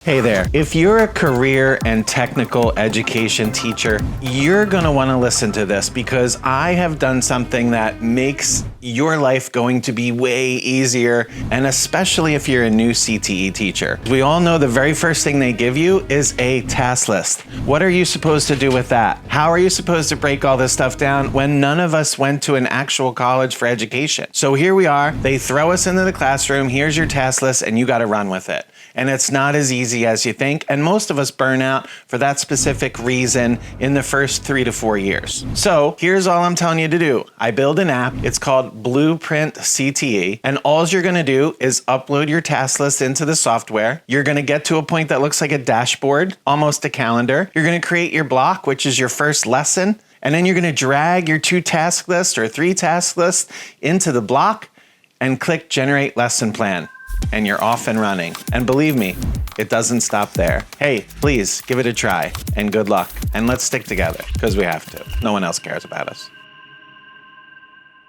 Hey there. If you're a career and technical education teacher, you're going to want to listen to this because I have done something that makes your life going to be way easier, and especially if you're a new CTE teacher. We all know the very first thing they give you is a task list. What are you supposed to do with that? How are you supposed to break all this stuff down when none of us went to an actual college for education? So here we are. They throw us into the classroom. Here's your task list, and you got to run with it. And it's not as easy as you think, and most of us burn out for that specific reason in the first 3 to 4 years. So here's all I'm telling you to do. I build an app. It's called Blueprint-CTE, and all you're gonna do is upload your task list into the software. You're gonna get to a point that looks like a dashboard, almost a calendar. You're gonna create your block, which is your first lesson, and then you're gonna drag your 2 task lists or 3 task lists into the block and click Generate Lesson Plan. And you're off and running. And believe me, it doesn't stop there. Hey, please give it a try and good luck. And let's stick together because we have to. No one else cares about us.